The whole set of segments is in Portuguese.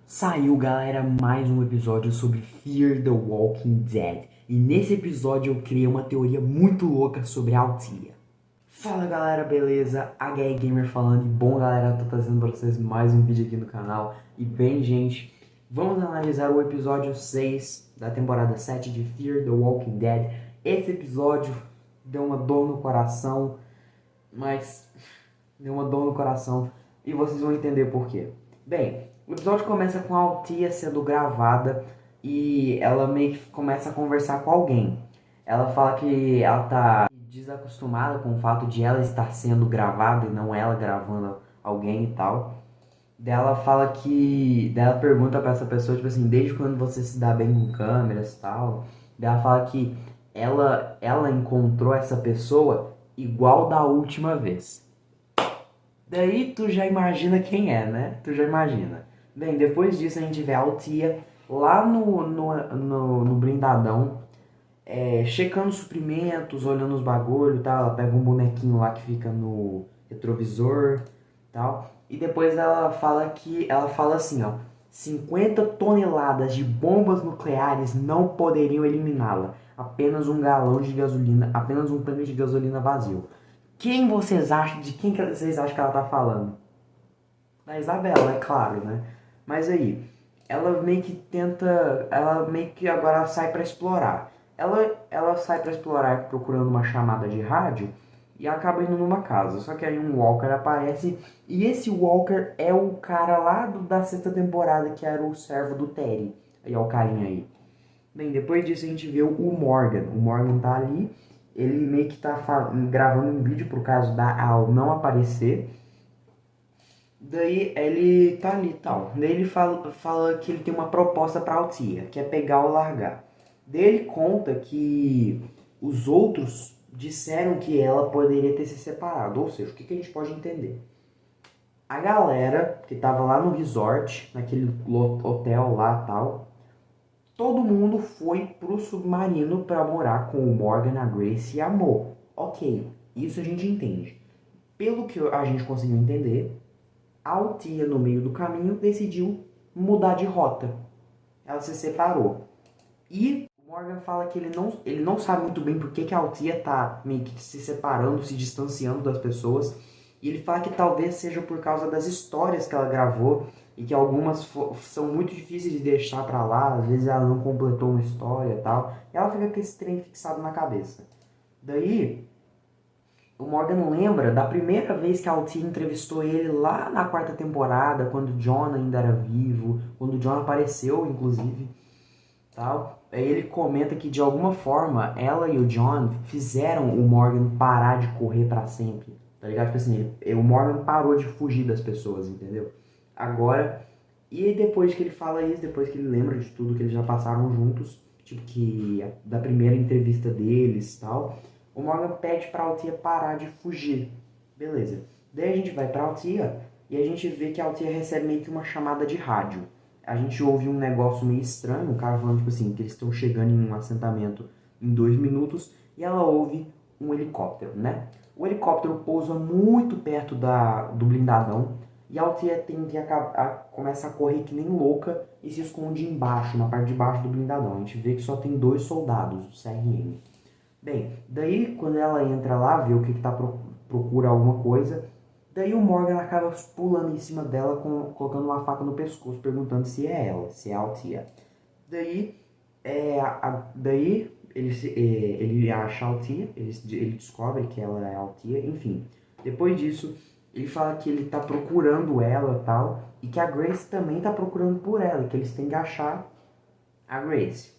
Saiu, galera, mais um episódio sobre Fear the Walking Dead. E nesse episódio eu criei uma teoria muito louca sobre a Altia. Fala, galera, beleza? HE Gamer falando. E bom, galera, tô trazendo pra vocês mais um vídeo aqui no canal. E bem, gente, vamos analisar o episódio 6 da temporada 7 de Fear the Walking Dead. Esse episódio deu uma dor no coração, mas deu uma dor no coração e vocês vão entender por quê. Bem, o episódio começa com a Altia sendo gravada e ela meio que começa a conversar com alguém. Ela fala que ela tá desacostumada com o fato de ela estar sendo gravada e não ela gravando alguém e tal. Daí ela fala que... Daí ela pergunta pra essa pessoa, tipo assim, desde quando você se dá bem com câmeras e tal. Daí ela fala que ela encontrou essa pessoa igual da última vez. Daí tu já imagina quem é, né? Tu já imagina. Bem, depois disso a gente vê a Altia lá no blindadão, checando suprimentos, olhando os bagulho e tal. Ela pega um bonequinho lá que fica no retrovisor e tal. E depois ela fala assim, ó. 50 toneladas de bombas nucleares não poderiam eliminá-la. Apenas um galão de gasolina, apenas um tanque de gasolina vazio. De quem que vocês acham que ela tá falando? Da Isabela, é claro, né? Mas aí, ela meio que agora sai pra explorar. Ela sai pra explorar procurando uma chamada de rádio e acaba indo numa casa. Só que aí um Walker aparece e esse Walker é o cara lá da sexta temporada que era o servo do Terry. Aí é o carinha aí. Bem, depois disso a gente vê o Morgan. O Morgan tá ali, ele meio que tá gravando um vídeo pro caso da Al não aparecer. Daí ele tá ali e tal. Daí ele fala que ele tem uma proposta pra Altia, que é pegar ou largar. Daí ele conta que os outros disseram que ela poderia ter se separado. Ou seja, o que a gente pode entender? A galera que tava lá no resort, naquele hotel lá e tal, todo mundo foi pro submarino para morar com o Morgan, a Grace e a Mo. Ok, isso a gente entende. Pelo que a gente conseguiu entender, a Altia, no meio do caminho, decidiu mudar de rota. Ela se separou. E o Morgan fala que ele não sabe muito bem por que a Altia tá meio que se separando, se distanciando das pessoas. E ele fala que talvez seja por causa das histórias que ela gravou e que algumas são muito difíceis de deixar pra lá, às vezes ela não completou uma história e tal. E ela fica com esse trem fixado na cabeça. Daí, o Morgan lembra da primeira vez que a Altia entrevistou ele lá na quarta temporada, quando o John ainda era vivo, quando o John apareceu, inclusive, tal. Aí ele comenta que de alguma forma ela e o John fizeram o Morgan parar de correr pra sempre, tá ligado? Tipo assim, o Morgan parou de fugir das pessoas, entendeu? Agora, e depois que ele fala isso, depois que ele lembra de tudo que eles já passaram juntos, tipo que da primeira entrevista deles e tal, o Morgan pede pra Altia parar de fugir. Beleza. Daí a gente vai pra Altia e a gente vê que a Altia recebe meio que uma chamada de rádio. A gente ouve um negócio meio estranho, um cara falando tipo assim, que eles estão chegando em um assentamento em 2 minutos, e ela ouve um helicóptero, né? O helicóptero pousa muito perto do blindadão, e a Altia começa a correr que nem louca e se esconde embaixo, na parte de baixo do blindadão. A gente vê que só tem 2 soldados do CRM. Bem, daí quando ela entra lá, vê o que tá procura alguma coisa, daí o Morgan acaba pulando em cima dela, colocando uma faca no pescoço, perguntando se é ela, se é a Altia. Daí, ele acha a Altia, ele descobre que ela é a Altia, enfim. Depois disso, ele fala que ele tá procurando ela e tal, e que a Grace também tá procurando por ela, que eles têm que achar a Grace.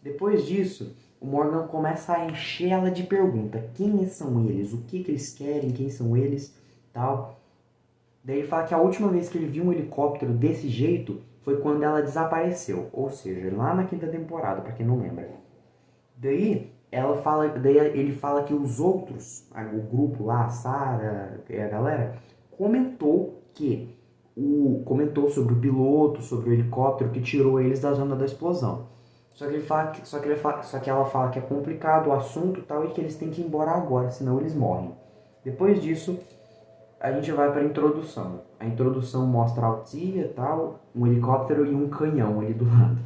Depois disso, o Morgan começa a encher ela de perguntas. Quem são eles? O que eles querem? Quem são eles? Tal. Daí ele fala que a última vez que ele viu um helicóptero desse jeito foi quando ela desapareceu. Ou seja, lá na quinta temporada, pra quem não lembra. Daí ele fala que os outros, o grupo lá, a Sarah e a galera, comentou sobre o piloto, sobre o helicóptero que tirou eles da zona da explosão. Só que ela fala que é complicado o assunto e tal, e que eles têm que ir embora agora, senão eles morrem. Depois disso, a gente vai para a introdução. A introdução mostra a Althea e tal, um helicóptero e um canhão ali do lado.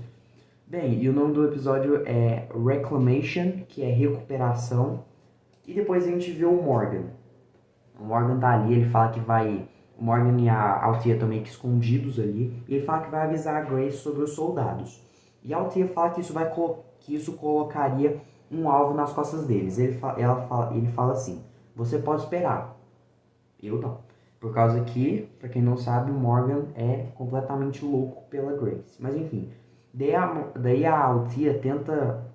Bem, e o nome do episódio é Reclamation, que é recuperação. E depois a gente vê o Morgan. O Morgan tá ali, ele fala que vai... O Morgan e a Althea estão meio que escondidos ali. E ele fala que vai avisar a Grace sobre os soldados. E a Althea fala que isso colocaria um alvo nas costas deles. Ele fala assim, você pode esperar. Eu não. Por causa que, pra quem não sabe, o Morgan é completamente louco pela Grace. Mas enfim, daí a Althea tenta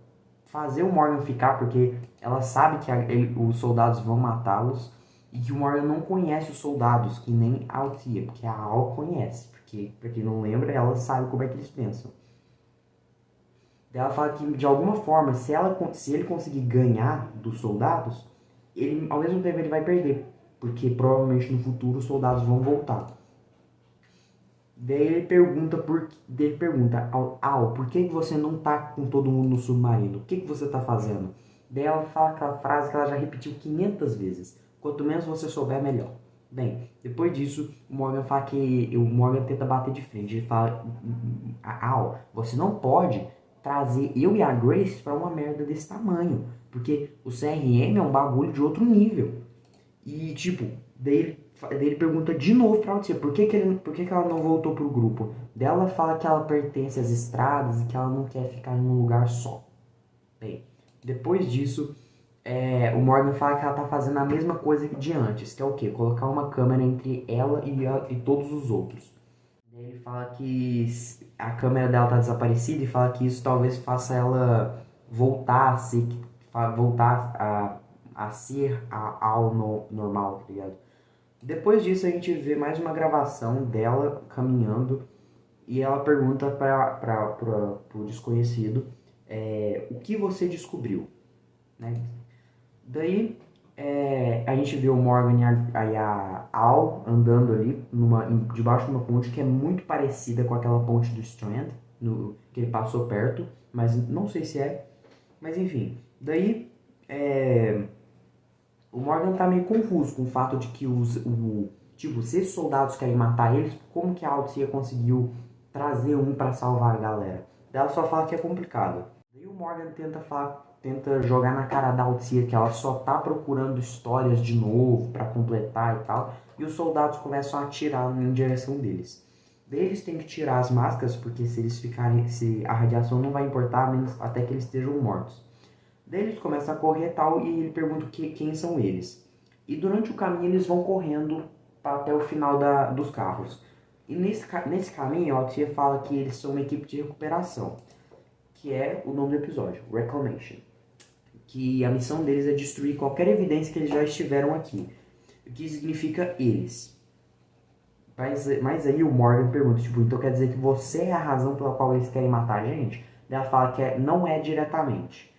fazer o Morgan ficar, porque ela sabe que os soldados vão matá-los. E que o Morgan não conhece os soldados, que nem a Althea, porque a Al conhece. Porque, pra quem não lembra, ela sabe como é que eles pensam. Daí ela fala que, de alguma forma, se ele conseguir ganhar dos soldados, ele, ao mesmo tempo, ele vai perder. Porque provavelmente no futuro os soldados vão voltar. Daí ele pergunta Al, por que você não tá com todo mundo no submarino? O que você tá fazendo? Daí ela fala aquela frase que ela já repetiu 500 vezes. Quanto menos você souber, melhor. Bem, depois disso, o Morgan fala que o Morgan tenta bater de frente. Ele fala, Al, você não pode trazer eu e a Grace pra uma merda desse tamanho. Porque o CRM é um bagulho de outro nível. E, tipo, daí ele pergunta de novo pra Althea por que ela não voltou pro grupo. Daí ela fala que ela pertence às estradas e que ela não quer ficar em um lugar só. Bem, depois disso, o Morgan fala que ela tá fazendo a mesma coisa que de antes, que é o quê? Colocar uma câmera entre ela e todos os outros. Daí ele fala que a câmera dela tá desaparecida e fala que isso talvez faça ela voltar a ser, a ser ao normal, tá ligado? Depois disso a gente vê mais uma gravação dela caminhando e ela pergunta pro desconhecido o que você descobriu, né? Daí a gente vê o Morgan e a Al andando ali debaixo de uma ponte que é muito parecida com aquela ponte do Strand, que ele passou perto, mas não sei se é. Mas enfim, daí o Morgan tá meio confuso com o fato de que tipo, se esses soldados querem matar eles, como que a Althea conseguiu trazer um pra salvar a galera? Daí ela só fala que é complicado. Daí o Morgan tenta jogar na cara da Althea que ela só tá procurando histórias de novo pra completar e tal, e os soldados começam a atirar em direção deles. Daí eles têm que tirar as máscaras, porque se a radiação não vai importar, menos até que eles estejam mortos. Daí eles começam a correr e tal, e ele pergunta quem são eles. E durante o caminho eles vão correndo até o final dos carros. E nesse caminho a Althea fala que eles são uma equipe de recuperação, que é o nome do episódio, Reclamation. Que a missão deles é destruir qualquer evidência que eles já estiveram aqui. O que significa eles. Mas aí o Morgan pergunta, tipo, então quer dizer que você é a razão pela qual eles querem matar a gente? Daí ela fala que não é diretamente.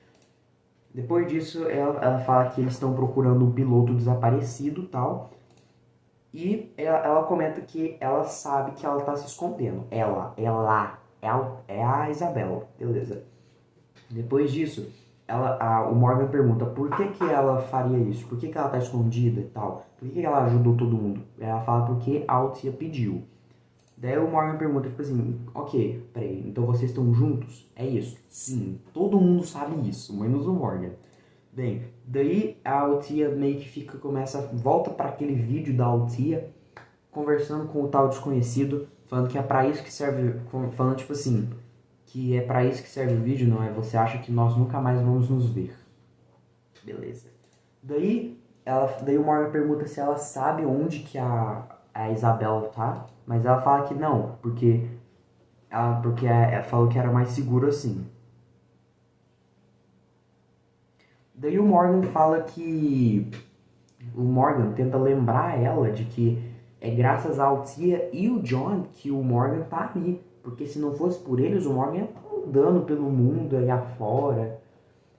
Depois disso, ela fala que eles estão procurando um piloto desaparecido e tal. E ela comenta que ela sabe que ela tá se escondendo. É a Isabela, beleza. Depois disso, o Morgan pergunta por que ela faria isso, por que ela tá escondida e tal, por que ela ajudou todo mundo. Ela fala porque a Althea pediu. Daí o Morgan pergunta, tipo assim, ok, peraí, então vocês estão juntos? É isso? Sim, todo mundo sabe isso, menos o Morgan. Bem, daí a Althea meio que volta para aquele vídeo da Althea, conversando com o tal desconhecido, falando que é pra isso que serve, falando tipo assim, que é pra isso que serve o vídeo, não é? Você acha que nós nunca mais vamos nos ver. Beleza. Daí o Morgan pergunta se ela sabe onde que a Isabel tá, mas ela fala que não, porque ela falou que era mais seguro assim. Daí o Morgan fala que o Morgan tenta lembrar ela de que é graças à Althea e o John que o Morgan tá ali, porque se não fosse por eles o Morgan ia estar andando pelo mundo aí afora.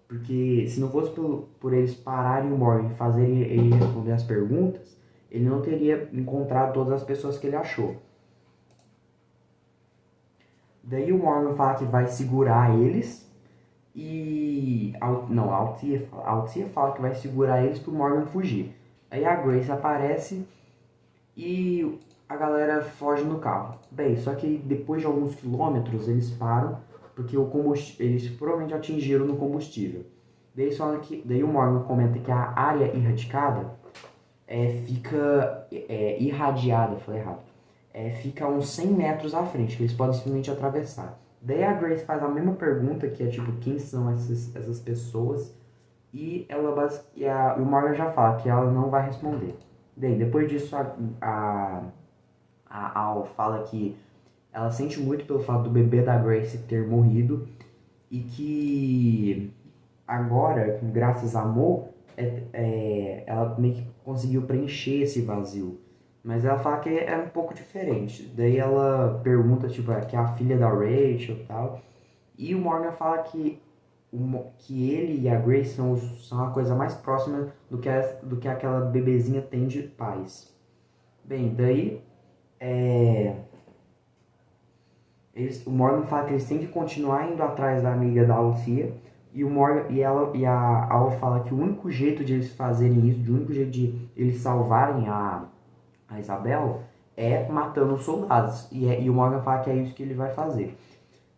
Porque se não fosse por eles pararem o Morgan e fazerem ele responder as perguntas, ele não teria encontrado todas as pessoas que ele achou. Daí o Morgan fala que vai segurar eles e... Não, a Althea fala que vai segurar eles pro Morgan fugir. Aí a Grace aparece e a galera foge no carro. Bem, só que depois de alguns quilômetros eles param porque eles provavelmente atingiram no combustível. Daí o Morgan comenta que a área irradicada fica irradiada, falei errado, fica a uns 100 metros à frente, que eles podem simplesmente atravessar. Daí a Grace faz a mesma pergunta, que é tipo, quem são essas pessoas? E o Morgan já fala que ela não vai responder. Daí, depois disso, a Al fala que ela sente muito pelo fato do bebê da Grace ter morrido e que agora, graças a Mo, ela meio que conseguiu preencher esse vazio. Mas ela fala que é um pouco diferente. Daí ela pergunta, tipo, que é a filha da Rachel e tal. E o Morgan fala que ele e a Grace são a coisa mais próxima do que aquela bebezinha tem de pais. Bem, daí o Morgan fala que eles têm que continuar indo atrás da amiga da Althea. E o Morgan e a Al fala que o único jeito de eles fazerem isso, o único jeito de eles salvarem a Isabel é matando os soldados. E o Morgan fala que é isso que ele vai fazer.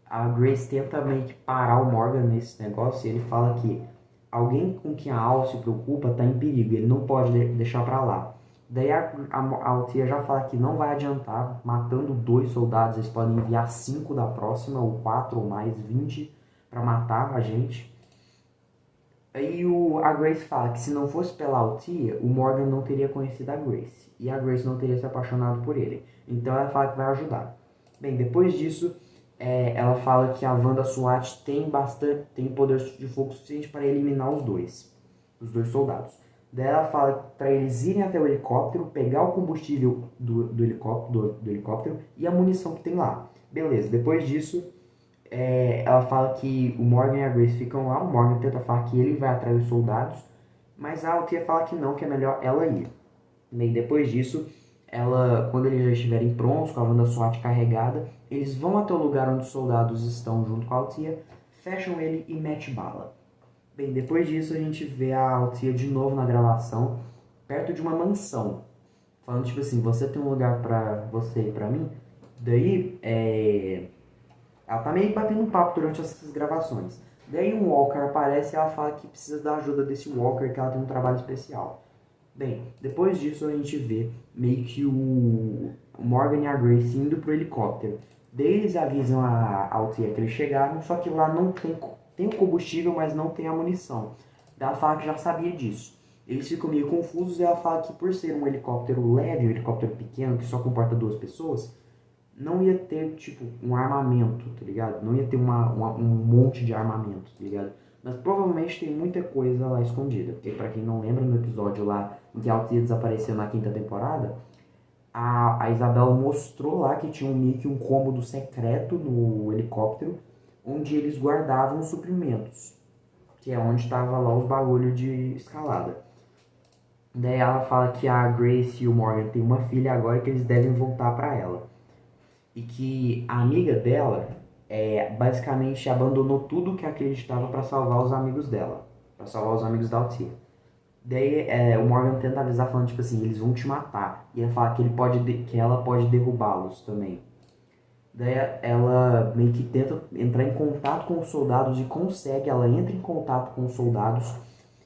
A Grace tenta meio que parar o Morgan nesse negócio e ele fala que alguém com quem a Al se preocupa está em perigo, ele não pode deixar pra lá. Daí a Althea já fala que não vai adiantar, matando 2 soldados, eles podem enviar 5 da próxima, ou 4 ou mais, 20 para matar a gente. Aí a Grace fala que se não fosse pela Althea, o Morgan não teria conhecido a Grace, e a Grace não teria se apaixonado por ele. Então ela fala que vai ajudar. Bem, depois disso, ela fala que a Wanda SWAT tem poder de fogo suficiente para eliminar os dois soldados. Daí ela fala para eles irem até o helicóptero, pegar o combustível do helicóptero e a munição que tem lá. Beleza, depois disso, ela fala que o Morgan e a Grace ficam lá, o Morgan tenta falar que ele vai atrás dos soldados, mas a Althea fala que não, que é melhor ela ir. E depois disso, quando eles já estiverem prontos, com a Wanda SWAT carregada, eles vão até o lugar onde os soldados estão junto com a Althea, fecham ele e mete bala. Bem, depois disso a gente vê a Althea de novo na gravação, perto de uma mansão, falando tipo assim, você tem um lugar pra você e pra mim? Daí, ela tá meio batendo um papo durante essas gravações. Daí um Walker aparece e ela fala que precisa da ajuda desse Walker, que ela tem um trabalho especial. Bem, depois disso a gente vê meio que o Morgan e a Grace indo pro helicóptero. Daí eles avisam a Althea que eles chegaram, só que lá não tem o combustível, mas não tem a munição. Daí ela fala que já sabia disso. Eles ficam meio confusos e ela fala que por ser um helicóptero leve, um helicóptero pequeno que só comporta 2 pessoas, não ia ter, tipo, um armamento, tá ligado? Não ia ter um monte de armamento, tá ligado? Mas provavelmente tem muita coisa lá escondida. Porque pra quem não lembra, no episódio lá em que a Althea desapareceu na 5ª temporada, a Isabel mostrou lá que tinha meio que um cômodo secreto no helicóptero, onde eles guardavam os suprimentos. Que é onde tava lá os bagulhos de escalada. Daí ela fala que a Grace e o Morgan têm uma filha agora e que eles devem voltar pra ela. E que a amiga dela basicamente abandonou tudo que acreditava para salvar os amigos dela, para salvar os amigos da Althea. Daí o Morgan tenta avisar falando tipo assim, eles vão te matar. E ela fala que que ela pode derrubá-los também. Daí ela meio que tenta entrar em contato com os soldados e consegue, ela entra em contato com os soldados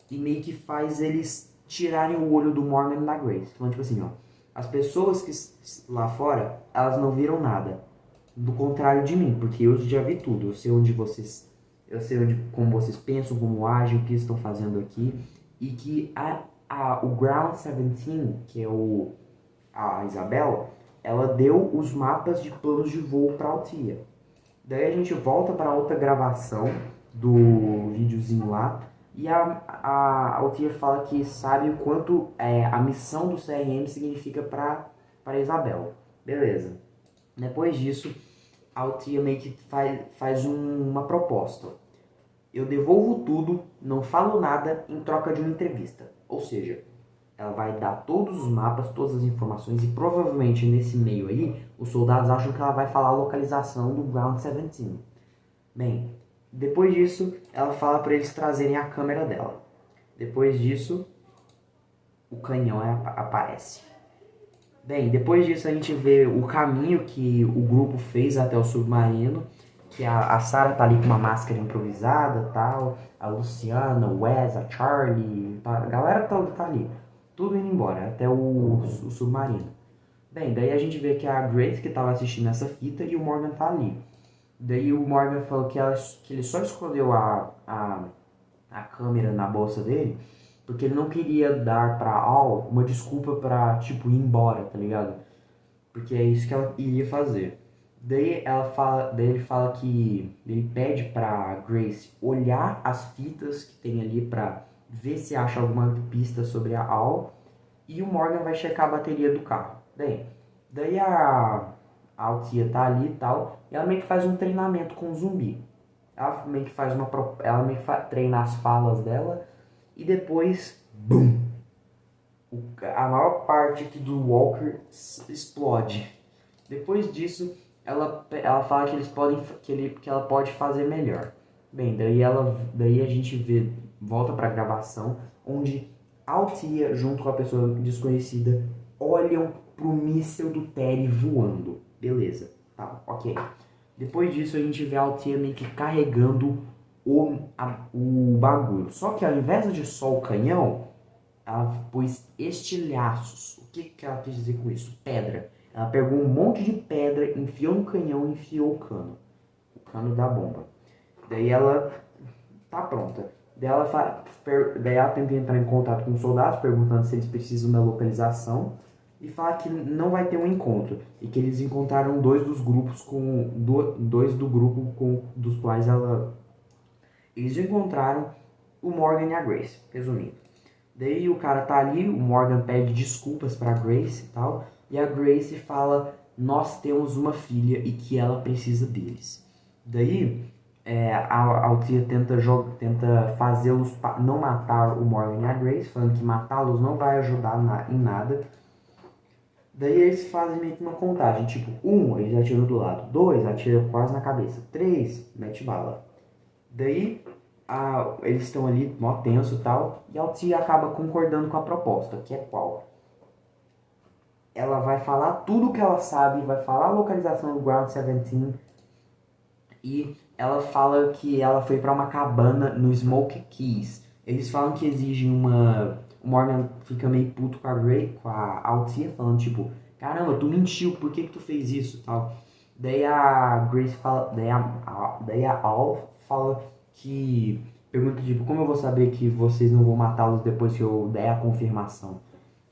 e meio que faz eles tirarem o olho do Morgan e da Grace. Falando tipo assim, ó, as pessoas que lá fora, elas não viram nada. Do contrário de mim, porque eu já vi tudo. Eu sei como vocês pensam, como agem, o que estão fazendo aqui. E que o Ground 17, que é a Isabel, ela deu os mapas de planos de voo para a Althea. Daí a gente volta para outra gravação do videozinho lá. E a Althea fala que sabe o quanto a missão do CRM significa para Isabel. Beleza. Depois disso, a Althea meio que faz uma proposta. Eu devolvo tudo, não falo nada em troca de uma entrevista. Ou seja, ela vai dar todos os mapas, todas as informações e provavelmente nesse meio aí, os soldados acham que ela vai falar a localização do Ground 17. Bem, depois disso, ela fala para eles trazerem a câmera dela. Depois disso, o canhão aparece. Bem, depois disso a gente vê o caminho que o grupo fez até o submarino, que a Sarah tá ali com uma máscara improvisada, tal, a Luciana, o Wes, a Charlie, a galera toda tá ali, tudo indo embora até o submarino. Bem, daí a gente vê que é a Grace que tava assistindo essa fita e o Morgan tá ali. Daí o Morgan falou que ele só escondeu a câmera na bolsa dele porque ele não queria dar pra Al uma desculpa pra, tipo, ir embora, tá ligado? Porque é isso que ela iria fazer. Daí ele fala que ele pede pra Grace olhar as fitas que tem ali pra ver se acha alguma pista sobre a Al e o Morgan vai checar a bateria do carro. Daí a Altia tá ali e tal, e ela meio que faz um treinamento com o zumbi. Ela meio que faz ela meio que treina as falas dela e depois, BUM! A maior parte aqui do Walker explode. Depois disso, ela fala que eles podem que ela pode fazer melhor. Bem, daí a gente volta para a gravação onde Altia junto com a pessoa desconhecida olham pro míssil do Terry voando. Beleza, tá, ok. Depois disso a gente vê a Altia meio que carregando o bagulho. Só que ao invés de só o canhão, ela pôs estilhaços. O que ela quis dizer com isso? Pedra. Ela pegou um monte de pedra, enfiou no canhão e enfiou o cano da bomba. Daí ela tá pronta. Daí ela tenta entrar em contato com os soldados, perguntando se eles precisam da localização. E fala que não vai ter um encontro. E que eles encontraram dois dos grupos dois do grupo dos quais eles encontraram o Morgan e a Grace, resumindo. Daí o cara tá ali, o Morgan pede desculpas pra Grace e tal, e a Grace fala, nós temos uma filha e que ela precisa deles. Daí a Altia tenta fazê-los não matar o Morgan e a Grace, falando que matá-los não vai ajudar em nada. Daí eles fazem meio que uma contagem, tipo, 1, eles atiram do lado, 2, atira quase na cabeça, 3, mete bala. Daí eles estão ali, mó tenso e tal, e a Altia acaba concordando com a proposta, que é qual? Ela vai falar tudo o que ela sabe, vai falar a localização do Ground 17, e ela fala que ela foi pra uma cabana no Smoke Keys. Eles falam que exigem uma... O Morgan fica meio puto com a Altia, falando tipo, caramba, tu mentiu, por que tu fez isso tal. Daí a Grace fala, daí a Al fala que pergunta tipo, como eu vou saber que vocês não vão matá-los depois que eu der a confirmação?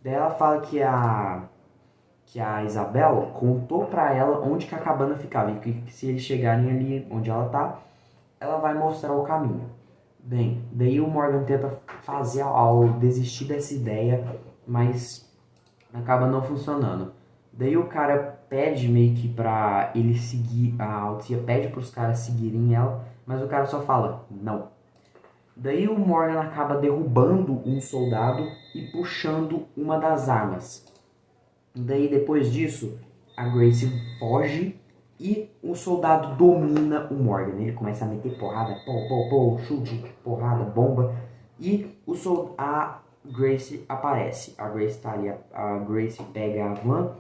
Daí ela fala que a Isabel contou pra ela onde que a cabana ficava e que se eles chegarem ali onde ela tá, ela vai mostrar o caminho. Bem, daí o Morgan tenta fazer ao desistir dessa ideia, mas acaba não funcionando. Daí o cara pede meio que pra ele seguir, a Altia pede pros caras seguirem ela, mas o cara só fala, não. Daí o Morgan acaba derrubando um soldado e puxando uma das armas. Daí depois disso, a Grace foge e o soldado domina o Morgan. Ele começa a meter porrada, chute, porrada, bomba. E a Grace aparece. A Grace tá ali, a Grace pega a van,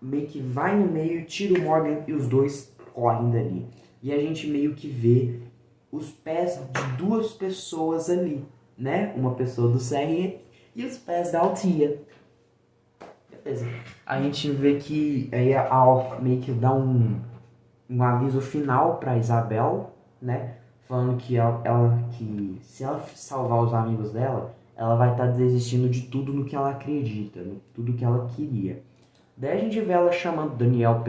meio que vai no meio, tira o Morgan e os dois correm dali. E a gente meio que vê os pés de duas pessoas ali, né? Uma pessoa do CR e os pés da Altia. Beleza. A gente vê que aí a Alf meio que dá um aviso final pra Isabel, né? Falando que que se ela salvar os amigos dela, ela vai estar desistindo de tudo no que ela acredita, de tudo que ela queria. Daí a gente vê ela chamando o Daniel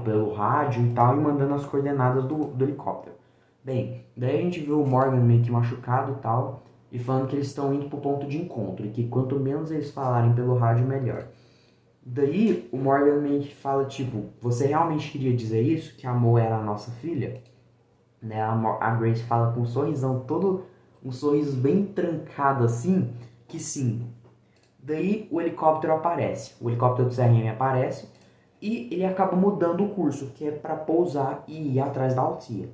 pelo rádio e tal, e mandando as coordenadas do helicóptero. Bem, daí a gente vê o Morgan meio que machucado e tal, e falando que eles estão indo pro ponto de encontro, e que quanto menos eles falarem pelo rádio, melhor. Daí o Morgan meio que fala, tipo, você realmente queria dizer isso? Que a Mo era a nossa filha? Né? A Grace fala com um sorrisão, todo um sorriso bem trancado assim, que sim. Daí o helicóptero aparece, o helicóptero do CRM aparece e ele acaba mudando o curso, que é para pousar e ir atrás da Altia.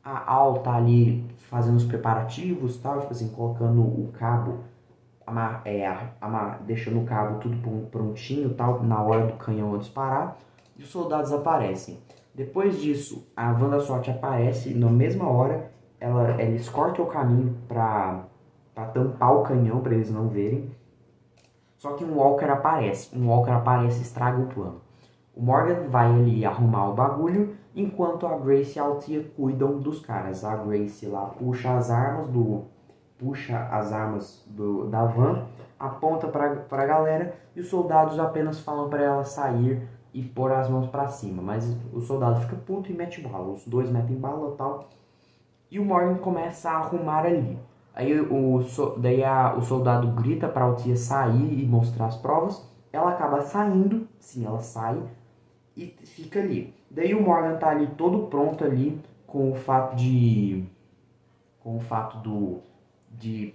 A Al tá ali fazendo os preparativos, tal, tipo assim, colocando o cabo deixando o cabo tudo prontinho, tal, na hora do canhão disparar, e os soldados aparecem. Depois disso, a Wanda Sword aparece, na mesma hora, eles cortam o caminho para tampar o canhão, para eles não verem. Só que um Walker aparece e estraga o plano. O Morgan vai ali arrumar o bagulho, enquanto a Grace e a Althea cuidam dos caras. A Grace lá puxa as armas da van, aponta pra galera e os soldados apenas falam pra ela sair e pôr as mãos pra cima. Mas o soldado fica puto e mete bala. Os dois metem bala e tal. E o Morgan começa a arrumar ali. Aí o soldado grita pra Althea sair e mostrar as provas. Ela acaba saindo, sim, ela sai e fica ali. Daí o Morgan tá ali todo pronto ali com o fato de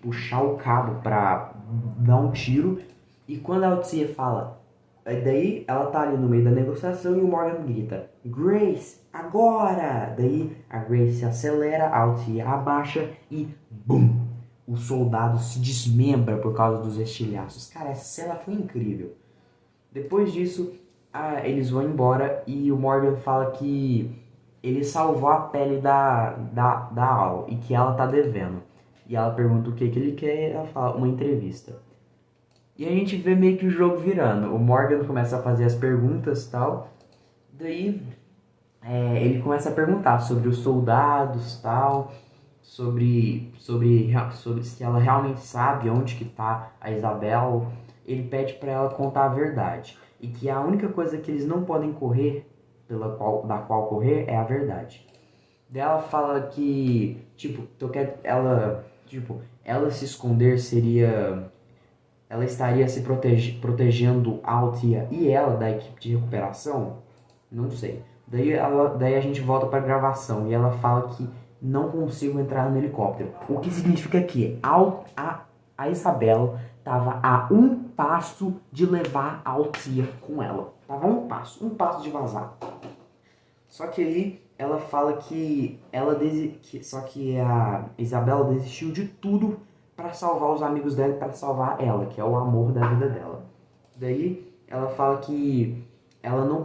puxar o cabo pra dar um tiro. E quando a Althea fala, daí ela tá ali no meio da negociação e o Morgan grita, Grace, agora! Daí a Grace acelera, a Althea abaixa e BUM! O soldado se desmembra por causa dos estilhaços. Cara, essa cena foi incrível. Depois disso, eles vão embora e o Morgan fala que ele salvou a pele da Al e que ela tá devendo. E ela pergunta o que ele quer e ela fala uma entrevista. E a gente vê meio que o jogo virando. O Morgan começa a fazer as perguntas e tal. Daí ele começa a perguntar sobre os soldados e tal. Sobre se ela realmente sabe onde que tá a Isabel. Ele pede pra ela contar a verdade. E que a única coisa que eles não podem correr, da qual correr, é a verdade. Daí ela fala que, ela se esconder seria... Ela estaria se protegendo a Althea e ela da equipe de recuperação? Não sei. Daí a gente volta pra gravação e ela fala que não consigo entrar no helicóptero. O que significa que a Isabel tava a um passo de levar a Althea com ela. Tava a um passo de vazar. Só que aí ela fala que só que a Isabel desistiu de tudo para salvar os amigos dela e para salvar ela, que é o amor da vida dela. Daí ela fala que ela não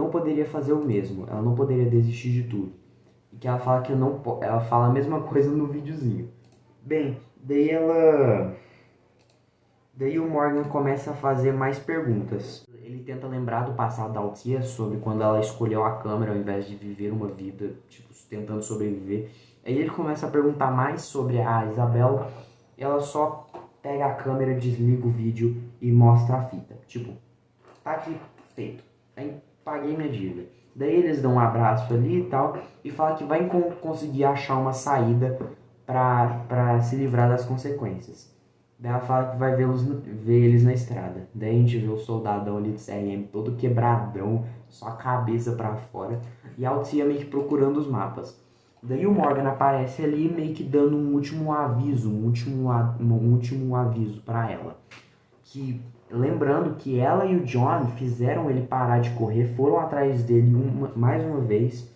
poderia fazer o mesmo, ela não poderia desistir de tudo. E que ela fala que ela fala a mesma coisa no videozinho. Bem, daí o Morgan começa a fazer mais perguntas. Ele tenta lembrar do passado da Althea, sobre quando ela escolheu a câmera ao invés de viver uma vida, tentando sobreviver. Aí ele começa a perguntar mais sobre a Isabel. Ela só pega a câmera, desliga o vídeo e mostra a fita. Tá aqui, feito. Aí paguei minha dívida. Daí eles dão um abraço ali e tal, e falam que vai conseguir achar uma saída pra se livrar das consequências. Daí ela fala que vai ver eles na estrada. Daí a gente vê o soldadão ali do CRM todo quebradão, só a cabeça pra fora, e a Althea meio que procurando os mapas. Daí o Morgan aparece ali meio que dando um último aviso pra ela. Que, lembrando que ela e o John fizeram ele parar de correr, foram atrás dele mais uma vez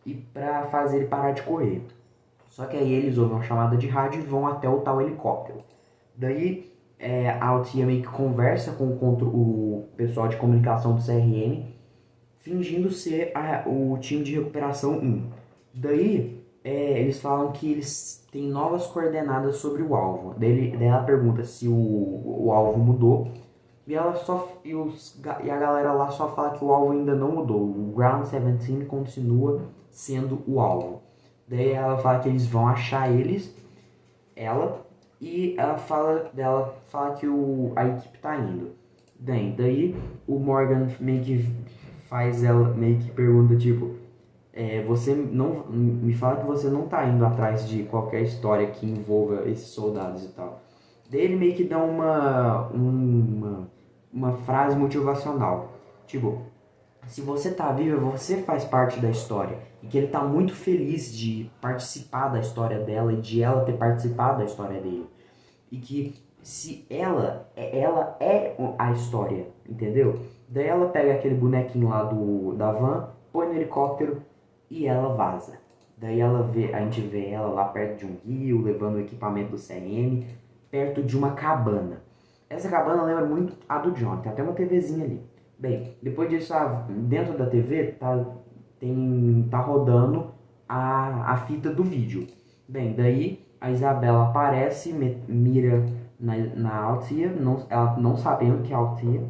e pra fazer ele parar de correr. Só que aí eles ouvem uma chamada de rádio e vão até o tal helicóptero. Daí a Althea meio que conversa com o pessoal de comunicação do CRM, fingindo ser o time de recuperação 1. Daí eles falam que eles têm novas coordenadas sobre o alvo. Daí ela pergunta se o alvo mudou. E a galera lá só fala que o alvo ainda não mudou. O Ground 17 continua sendo o alvo. Daí ela fala que eles vão achar ela, e ela fala que a equipe tá indo. Daí o Morgan meio que faz ela, meio que pergunta você não me fala que você não tá indo atrás de qualquer história que envolva esses soldados e tal. Daí ele meio que dá uma frase motivacional. Se você tá viva, você faz parte da história. E que ele tá muito feliz de participar da história dela e de ela ter participado da história dele. E que se ela é a história, entendeu? Daí ela pega aquele bonequinho lá da van, põe no helicóptero e ela vaza. Daí a gente vê ela lá perto de um rio, levando o equipamento do CM. perto de uma cabana. Essa cabana lembra muito a do John, tem até uma TVzinha ali. Bem, depois disso, dentro da TV tá rodando a fita do vídeo. Bem, daí a Isabela aparece, mira na Althea, ela não sabendo que é a Althea,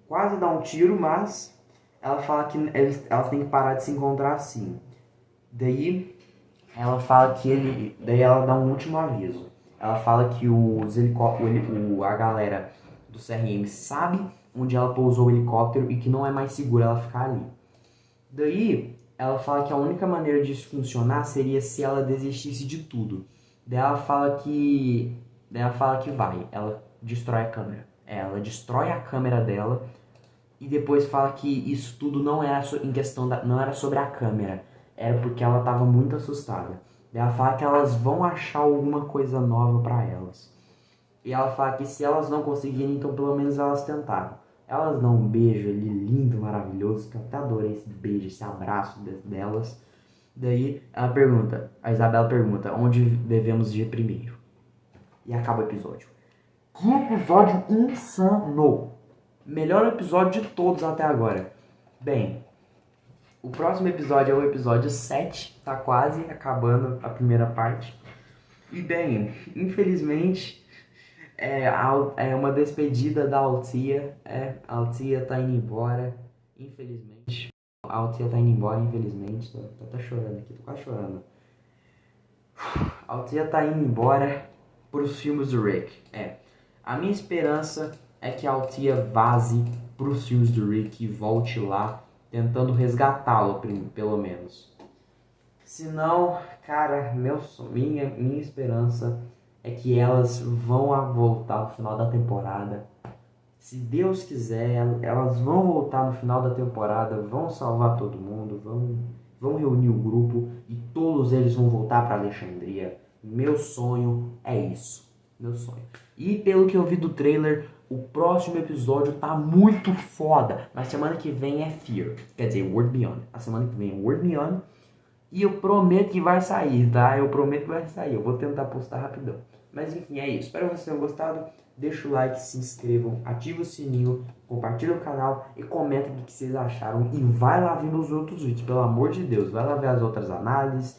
quase dá um tiro, mas ela fala que elas têm que parar de se encontrar assim. Daí ela fala que daí ela dá um último aviso. Ela fala que a galera do CRM sabe onde ela pousou o helicóptero e que não é mais seguro ela ficar ali. Daí ela fala que a única maneira disso funcionar seria se ela desistisse de tudo. Daí ela fala que vai. Ela destrói a câmera. Ela destrói a câmera dela e depois fala que isso tudo não era não era sobre a câmera, era porque ela estava muito assustada. Daí ela fala que elas vão achar alguma coisa nova para elas. E ela fala que se elas não conseguirem, então pelo menos elas tentaram. Elas dão um beijo ali lindo, maravilhoso, que eu até adorei esse beijo, esse abraço delas. Daí a Isabela pergunta, onde devemos ir primeiro? E acaba o episódio. Que episódio insano! Melhor episódio de todos até agora. Bem, o próximo episódio é o episódio 7, tá quase acabando a primeira parte. E bem, infelizmente, é uma despedida da Althea. A Althea tá indo embora, infelizmente. A Althea tá indo embora, infelizmente. Tô até chorando aqui, tô quase chorando. A Althea tá indo embora pros filmes do Rick. A minha esperança é que a Althea vaze pros filmes do Rick e volte lá, tentando resgatá-lo, pelo menos. Se não, cara, minha esperança é que elas vão voltar no final da temporada. Se Deus quiser, elas vão voltar no final da temporada, vão salvar todo mundo, vão reunir o grupo e todos eles vão voltar para Alexandria. Meu sonho é isso. Meu sonho. E pelo que eu vi do trailer, o próximo episódio tá muito foda. Na semana que vem é Fear. Quer dizer, World Beyond. A semana que vem é World Beyond. E eu prometo que vai sair, tá? Eu prometo que vai sair. Eu vou tentar postar rapidão. Mas enfim, é isso. Espero que vocês tenham gostado. Deixa o like, se inscrevam, ativa o sininho, compartilha o canal e comenta o que vocês acharam. E vai lá ver meus outros vídeos, pelo amor de Deus. Vai lá ver as outras análises.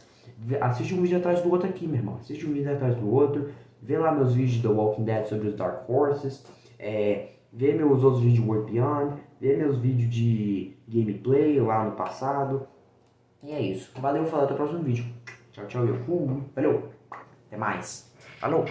Assiste um vídeo atrás do outro aqui, meu irmão. Assiste um vídeo atrás do outro. Vê lá meus vídeos do Walking Dead sobre os Dark Horses. Vê meus outros vídeos de World Beyond. Vê meus vídeos de gameplay lá no passado. E é isso. Valeu, falou, até o próximo vídeo. Tchau, tchau. Valeu. Até mais. Falou.